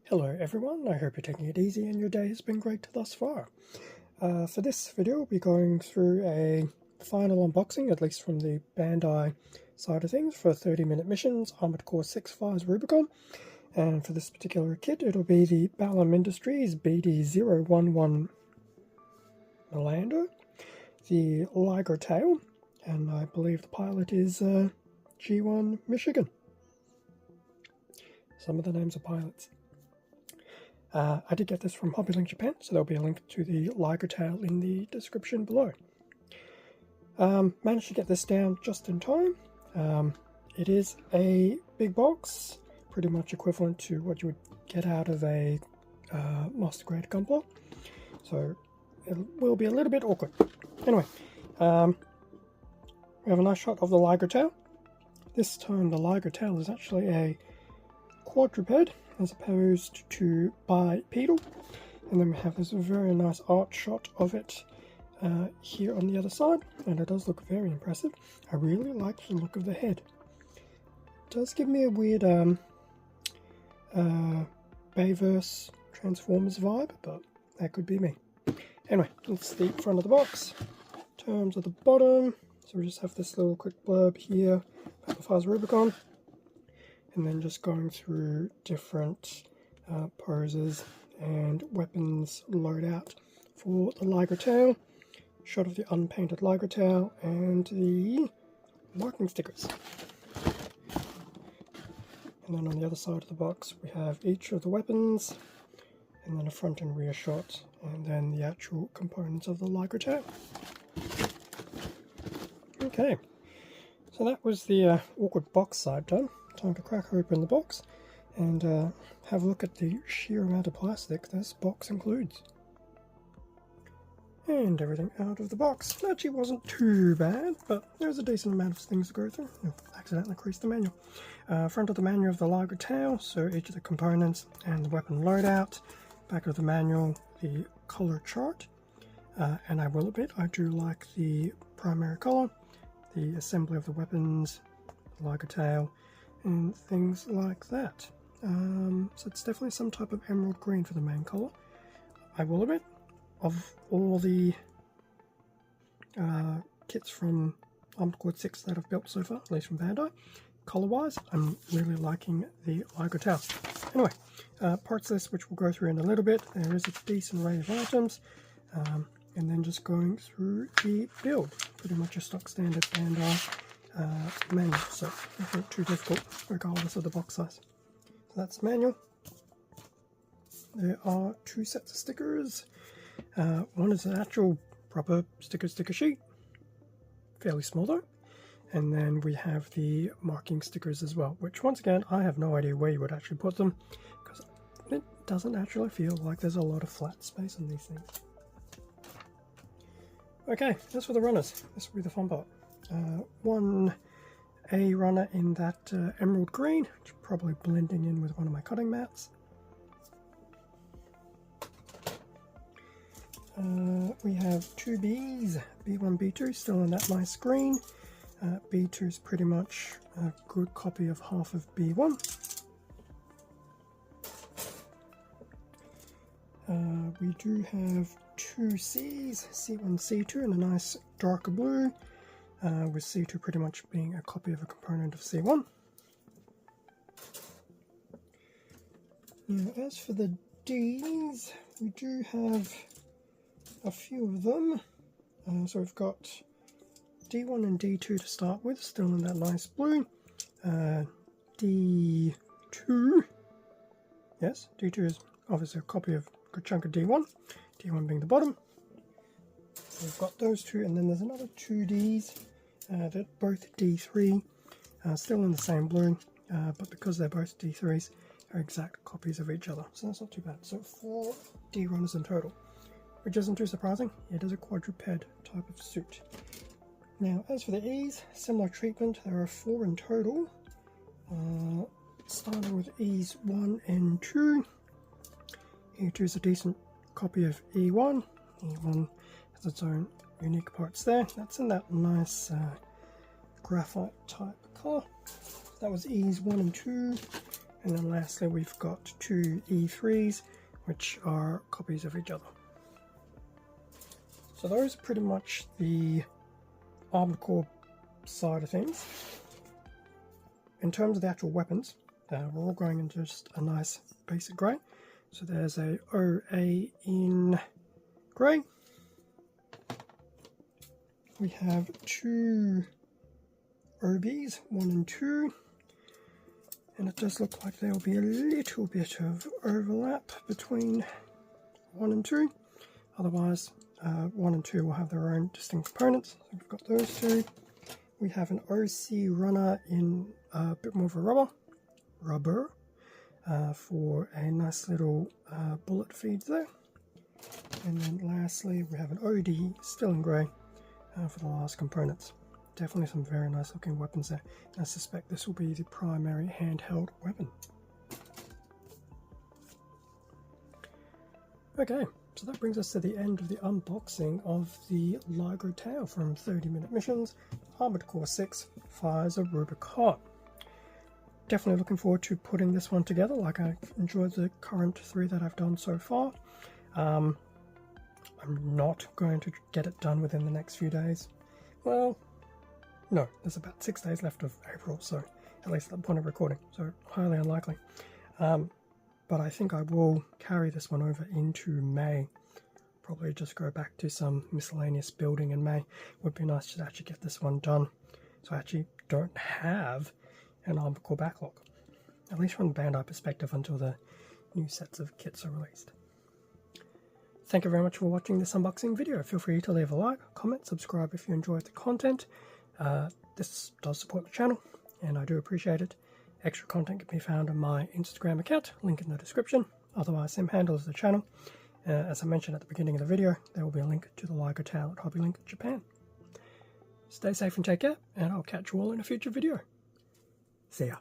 Hello everyone, I hope you're taking it easy and your day has been great thus far. For this video we'll be going through a final unboxing, at least from the Bandai side of things, for 30-minute missions, Armored Core 6's Rubicon. And for this particular kit it'll be the Plamo Industries BD-011 Melander, the Liger tail, and I believe the pilot is G1 Michigan. Some of the names are pilots. I did get this from HobbyLink Japan, so there'll be a link to the Liger tail in the description below. Managed to get this down just in time. It is a big box, pretty much equivalent to what you would get out of a master grade gunpla, so it will be a little bit awkward. Anyway, we have a nice shot of the Liger tail. This time the Liger tail is actually a quadruped as opposed to bipedal, and then we have this very nice art shot of it here on the other side, and it does look very impressive. I really like the look of the head. It does give me a weird Bayverse Transformers vibe, but that could be me. Anyway, that's the front of the box. In terms of the bottom, so we just have this little quick blurb here about the Faz Rubicon, and then just going through different poses and weapons loadout for the Liger tail, shot of the unpainted Liger tail, and the marking stickers. And then on the other side of the box we have each of the weapons, and then a front and rear shot, and then the actual components of the Liger tail. Okay, so that was the awkward box side done. Time to crack open the box and have a look at the sheer amount of plastic this box includes. And everything out of the box. It actually wasn't too bad, but there's a decent amount of things to go through. I've accidentally creased the manual. Front of the manual of the Liger tail, so each of the components and the weapon loadout. Back of the manual, the color chart. And I will admit, I do like the primary color, the assembly of the weapons, the Liger tail, and things like that. So it's definitely some type of emerald green for the main color. I will admit, of all the kits from Armored Core 6 that I've built so far, at least from Bandai, color-wise, I'm really liking the Liger tail. Anyway, parts list, which we'll go through in a little bit. There is a decent array of items, and then just going through the build. Pretty much a stock standard Bandai manual, so nothing too difficult regardless of the box size. So that's manual. There are two sets of stickers. One is an actual proper sticker sheet, fairly small though, and then we have the marking stickers as well, which once again I have no idea where you would actually put them, because it doesn't actually feel like there's a lot of flat space on these things. Okay, as for the runners, this will be the fun part. One A runner in that emerald green, which is probably blending in with one of my cutting mats. We have two Bs, B1, B2, still in that nice green. B2 is pretty much a good copy of half of B1. We do have two Cs, C1, C2 in a nice darker blue, with C2 pretty much being a copy of a component of C1. Now as for the Ds, we do have a few of them. So we've got D1 and D2 to start with, still in that nice blue. D2, yes, D2 is obviously a copy of a good chunk of D1, D1 being the bottom. So we've got those two, and then there's another two Ds, that both D3, still in the same blue, but because they're both D3s, are exact copies of each other, so that's not too bad. So 4 D runners in total, which isn't too surprising. It is a quadruped type of suit. Now as for the E's, similar treatment. There are 4 in total, starting with E's 1 and 2. E2 is a decent copy of E1. E1 has its own unique parts there. That's in that nice graphite type colour. That was E's 1 and 2. And then lastly we've got 2 E3s, which are copies of each other. So those are pretty much the Armored Core side of things. In terms of the actual weapons, we're all going into just a nice basic grey. So there's a OA in grey. We have 2 OBs, 1 and 2. And it does look like there will be a little bit of overlap between 1 and 2. Otherwise, 1 and 2 will have their own distinct components. So we've got those 2. We have an OC runner in a bit more of a rubber for a nice little bullet feed there. And then lastly, we have an OD still in grey for the last components. Definitely some very nice looking weapons there. I suspect this will be the primary handheld weapon. Okay, so that brings us to the end of the unboxing of the Liger Tau from 30-Minute Missions. Armored Core 6 fires a Rubicon. Definitely looking forward to putting this one together. Like, I've enjoyed the current 3 that I've done so far. I'm not going to get it done within the next few days. Well, no, there's about 6 days left of April, so at least at the point of recording, so highly unlikely. But I think I will carry this one over into May. Probably just go back to some miscellaneous building in May. Would be nice to actually get this one done, so I actually don't have an Armored Core backlog, at least from the Bandai perspective, until the new sets of kits are released. Thank you very much for watching this unboxing video. Feel free to leave a like, comment, subscribe if you enjoyed the content. This does support the channel, and I do appreciate it. Extra content can be found on my Instagram account, link in the description. Otherwise, same handle as the channel. As I mentioned at the beginning of the video, there will be a link to the Liger Tau at HobbyLink Japan. Stay safe and take care, and I'll catch you all in a future video. See ya.